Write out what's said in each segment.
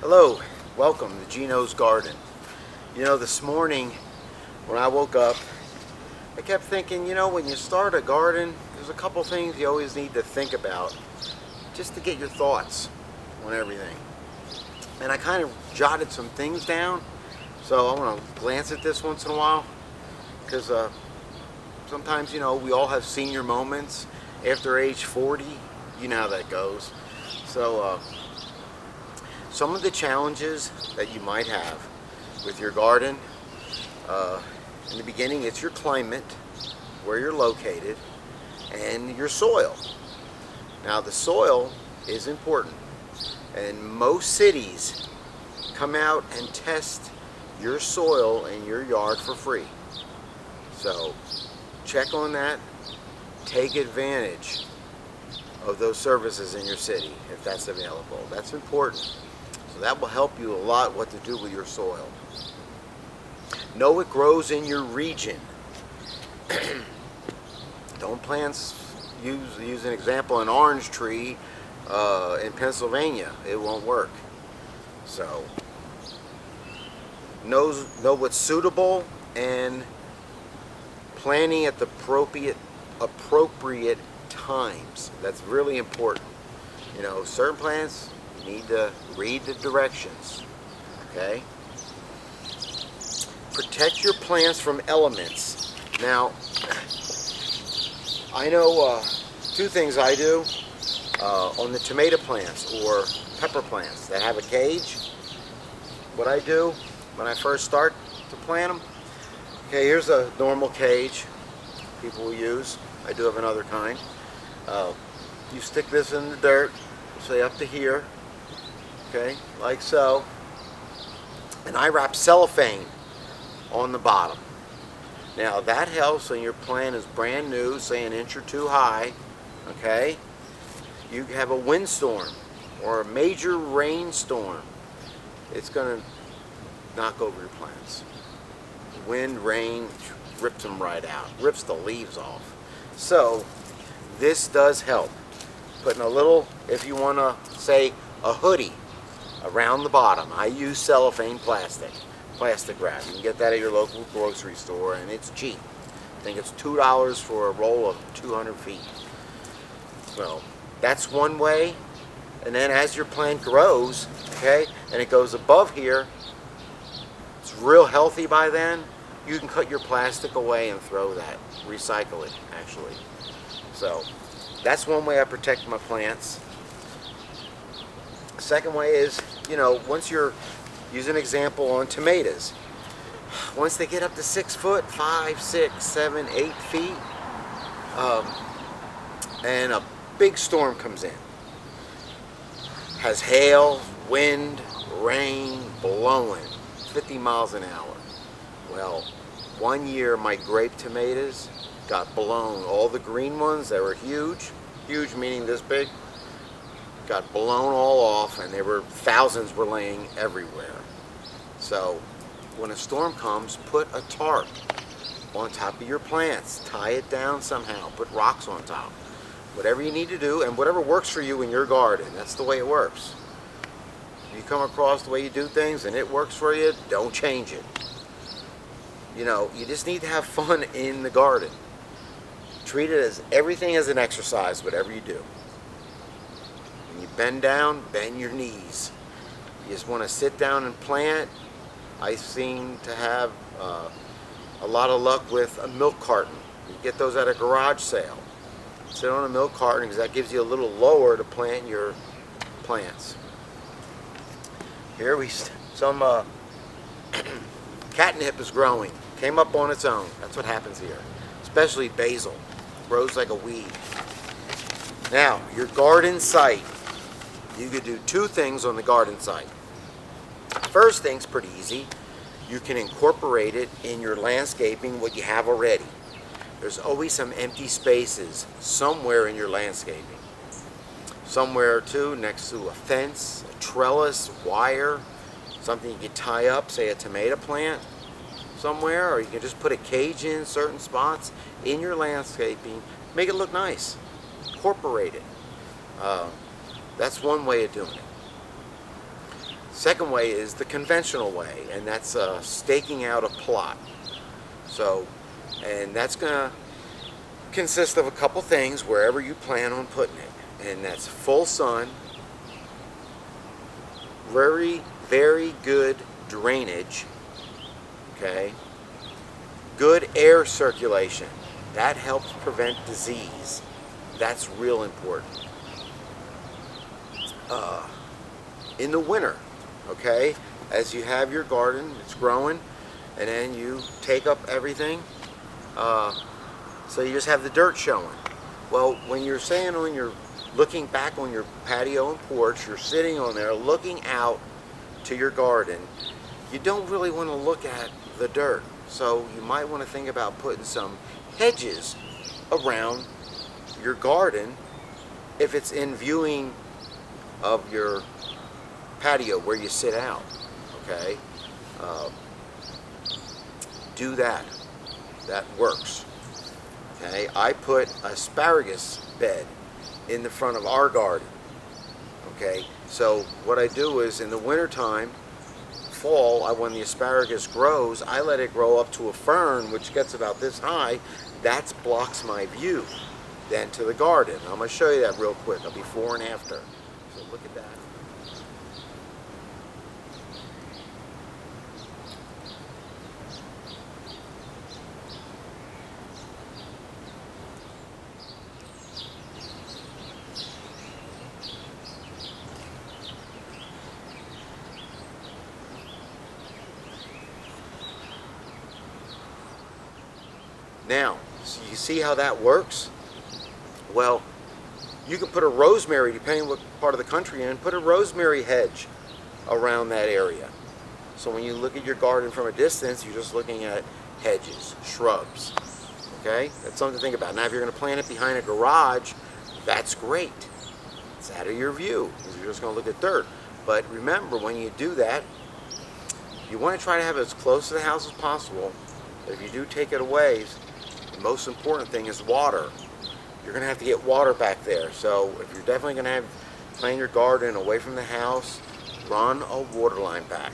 Hello, welcome to Gino's Garden. You know, this morning when I woke up, I kept thinking, when you start a garden, there's a couple things you always need to think about just to get your thoughts on everything. And I kind of jotted some things down, so I want to glance at this once in a while because sometimes, we all have senior moments after age 40. You know how that goes. So, some of the challenges that you might have with your garden, in the beginning it's your climate, where you're located, and your soil. Now the soil is important, and most cities come out and test your soil in your yard for free. So check on that, take advantage of those services in your city if that's available. That's important. So that will help you a lot what to do with your soil. Know it grows in your region. Don't plant, use an example, an orange tree in Pennsylvania. It won't work. So know what's suitable and planting at the appropriate times. That's really important. Certain plants, you need to read the directions. Okay? Protect your plants from elements. Now, I know two things I do on the tomato plants or pepper plants that have a cage. What I do when I first start to plant them, okay, here's a normal cage people will use. I do have another kind. You stick this in the dirt, say up to here, okay, like so, and I wrap cellophane on the bottom. Now that helps when your plant is brand new, say an inch or two high, okay? You have a windstorm or a major rainstorm, it's going to knock over your plants. Wind, rain, rips them right out, rips the leaves off. So this does help. Putting a little, if you want to say a hoodie around the bottom. I use cellophane plastic wrap. You can get that at your local grocery store, and it's cheap. I think it's $2 for a roll of 200 feet. So that's one way. And then as your plant grows, okay, and it goes above here, it's real healthy by then, you can cut your plastic away and throw that. Recycle it, actually. So that's one way I protect my plants. Second way is, once you're, use an example on tomatoes. Once they get up to 6 foot, 5, 6, 7, 8 feet, and a big storm comes in, has hail, wind, rain, blowing, 50 miles an hour. Well, one year my grape tomatoes got blown. All the green ones that were huge meaning this big, got blown all off, and there were thousands were laying everywhere. So when a storm comes, put a tarp on top of your plants, tie it down somehow, put rocks on top, whatever you need to do, and whatever works for you in your garden. That's the way it works. If you come across the way you do things and it works for you, don't change it. You just need to have fun in the garden. Treat it as everything as an exercise, whatever you do. When you bend down, bend your knees. You just want to sit down and plant. I seem to have a lot of luck with a milk carton. You get those at a garage sale. Sit on a milk carton because that gives you a little lower to plant your plants. Here some catnip is growing. Came up on its own. That's what happens here. Especially basil. Grows like a weed. Now, your garden site. You could do two things on the garden site. First thing's pretty easy. You can incorporate it in your landscaping, what you have already. There's always some empty spaces somewhere in your landscaping. Somewhere too, next to a fence, a trellis, wire, something you can tie up, say a tomato plant somewhere, or you can just put a cage in certain spots in your landscaping. Make it look nice. Incorporate it. That's one way of doing it. Second way is the conventional way, and that's staking out a plot. So, and that's going to consist of a couple things wherever you plan on putting it. And that's full sun, very, very good drainage, okay? Good air circulation. That helps prevent disease. That's real important. In the winter, okay, as you have your garden, it's growing, and then you take up everything, so you just have the dirt showing. Well, when you're saying on your, looking back on your patio and porch, you're sitting on there looking out to your garden, you don't really want to look at the dirt. So you might want to think about putting some hedges around your garden if it's in viewing of your patio where you sit out, okay? Do that. That works. Okay, I put asparagus bed in the front of our garden. Okay, so what I do is in the wintertime, fall, when the asparagus grows, I let it grow up to a fern which gets about this high. That blocks my view then to the garden. I'm going to show you that real quick, a before and after. So look at that. Now, so you see how that works? Well, you can put a rosemary, depending on what part of the country you're in, put a rosemary hedge around that area. So when you look at your garden from a distance, you're just looking at hedges, shrubs. Okay? That's something to think about. Now, if you're going to plant it behind a garage, that's great. It's out of your view, because you're just going to look at dirt. But remember, when you do that, you want to try to have it as close to the house as possible. But if you do take it away, the most important thing is water. You're going to have to get water back there. So if you're definitely going to have plant your garden away from the house, run a water line back.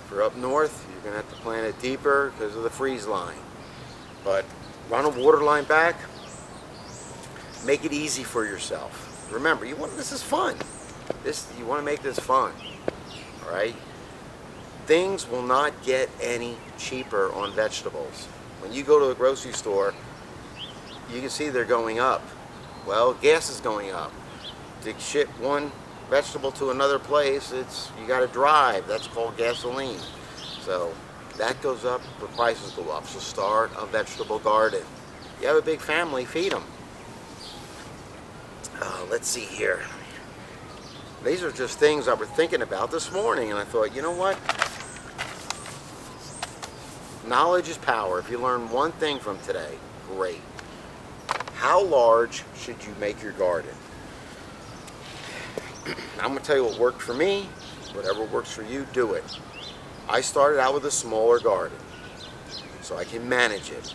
If you're up north, you're going to have to plant it deeper because of the freeze line. But run a water line back. Make it easy for yourself. Remember, this is fun. You want to make this fun. All right? Things will not get any cheaper on vegetables. When you go to the grocery store, you can see they're going up. Well, gas is going up. To ship one vegetable to another place, you got to drive. That's called gasoline. So that goes up, the prices go up. So start a vegetable garden. You have a big family, feed them. Let's see here. These are just things I was thinking about this morning, and I thought, you know what? Knowledge is power. If you learn one thing from today, great. How large should you make your garden? I'm going to tell you what worked for me. Whatever works for you, do it. I started out with a smaller garden so I can manage it,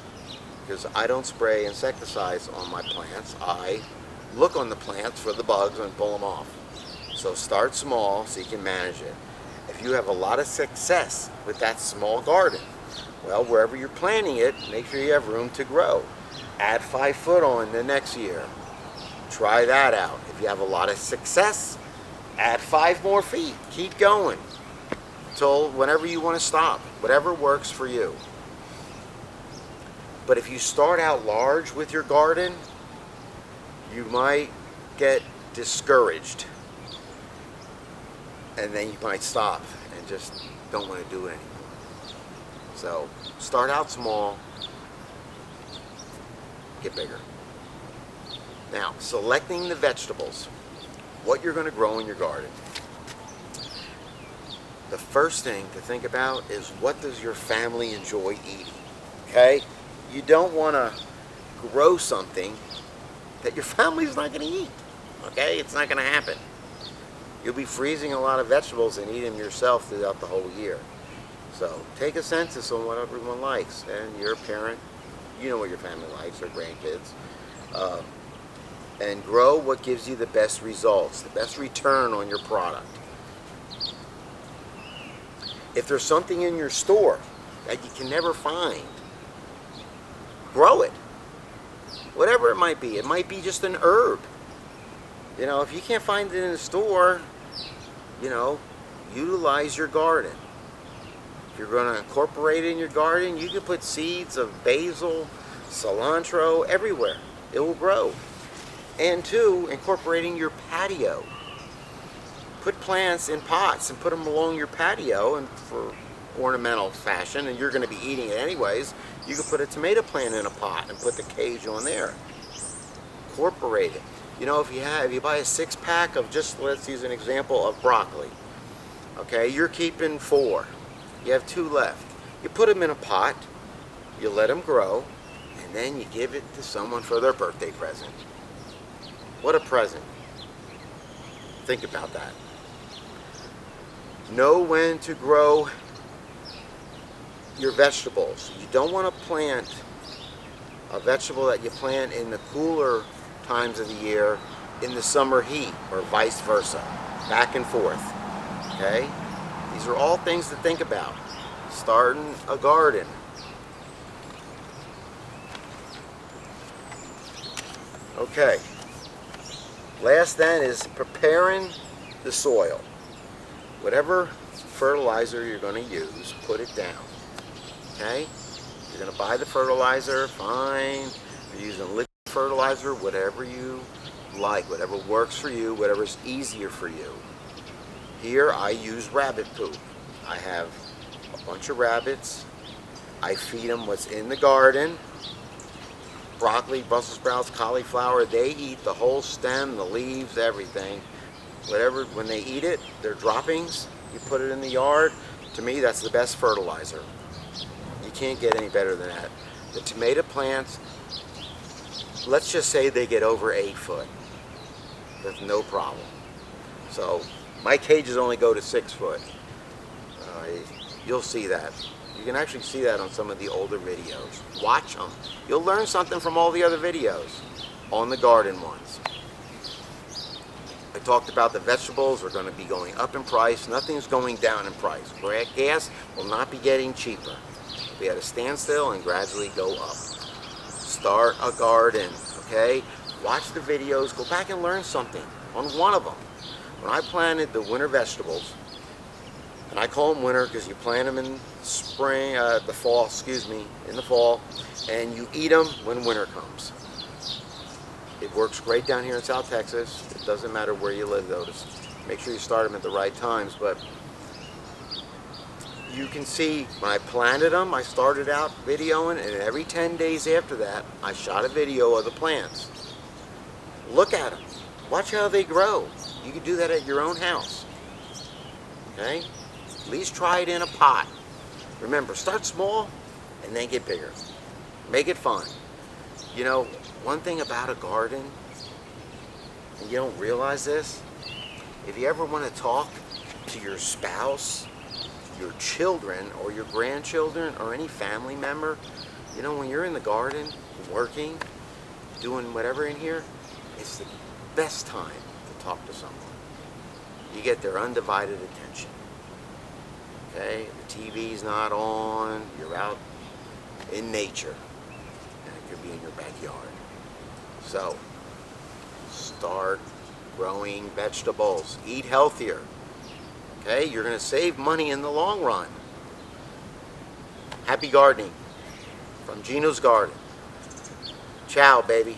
because I don't spray insecticides on my plants. I look on the plants for the bugs and pull them off. So start small so you can manage it. If you have a lot of success with that small garden, well, wherever you're planting it, make sure you have room to grow. Add 5 foot on the next year. Try that out. If you have a lot of success, add 5 more feet. Keep going until whenever you want to stop. Whatever works for you. But if you start out large with your garden, you might get discouraged. And then you might stop and just don't want to do it anymore. So start out small, get bigger. Now, selecting the vegetables, what you're going to grow in your garden. The first thing to think about is, what does your family enjoy eating? Okay? You don't want to grow something that your family's not going to eat. Okay? It's not going to happen. You'll be freezing a lot of vegetables and eating them yourself throughout the whole year. So take a census on what everyone likes, and you're a parent, you know what your family likes, or grandkids, and grow what gives you the best results, the best return on your product. If there's something in your store that you can never find, grow it. Whatever it might be. It might be just an herb. You know, if you can't find it in the store, you know, utilize your garden. If you're going to incorporate it in your garden, you can put seeds of basil, cilantro, everywhere. It will grow. And two, incorporating your patio. Put plants in pots and put them along your patio and for ornamental fashion, and you're going to be eating it anyways. You could put a tomato plant in a pot and put the cage on there. Incorporate it. You know, if you buy a 6-pack of, just let's use an example of broccoli. Okay, you're keeping 4. You have 2 left. You put them in a pot, you let them grow, and then you give it to someone for their birthday present. What a present. Think about that. Know when to grow your vegetables. You don't want to plant a vegetable that you plant in the cooler times of the year in the summer heat, or vice versa, back and forth. Okay, these are all things to think about. Starting a garden. Okay, last then is preparing the soil. Whatever fertilizer you're going to use, put it down. Okay, you're going to buy the fertilizer, fine. You're using liquid fertilizer, whatever you like, whatever works for you, whatever's easier for you. Here I use rabbit poop. I have a bunch of rabbits. I feed them what's in the garden. Broccoli, Brussels sprouts, cauliflower, they eat the whole stem, the leaves, everything. Whatever, when they eat it, their droppings, you put it in the yard. To me, that's the best fertilizer. You can't get any better than that. The tomato plants, let's just say they get over 8 foot. That's no problem. So my cages only go to 6 foot. You'll see that. You can actually see that on some of the older videos. Watch them. You'll learn something from all the other videos on the garden ones. I talked about the vegetables are going to be going up in price. Nothing's going down in price. Gas will not be getting cheaper. It'll be at a standstill and gradually go up. Start a garden, okay? Watch the videos. Go back and learn something on one of them. When I planted the winter vegetables, and I call them winter because you plant them in spring, the fall, in the fall, and you eat them when winter comes. It works great down here in South Texas. It doesn't matter where you live though. Just make sure you start them at the right times. But you can see when I planted them, I started out videoing, and every 10 days after that, I shot a video of the plants. Look at them. Watch how they grow. You can do that at your own house. Okay? At least try it in a pot. Remember, start small and then get bigger. Make it fun. You know, one thing about a garden, and you don't realize this, if you ever want to talk to your spouse, your children, or your grandchildren, or any family member, you know, when you're in the garden, working, doing whatever in here, it's the best time to talk to someone. You get their undivided attention. Okay, the TV's not on, you're out in nature, and it could be in your backyard. So, start growing vegetables, eat healthier. Okay, you're going to save money in the long run. Happy gardening from Gino's Garden. Ciao, baby.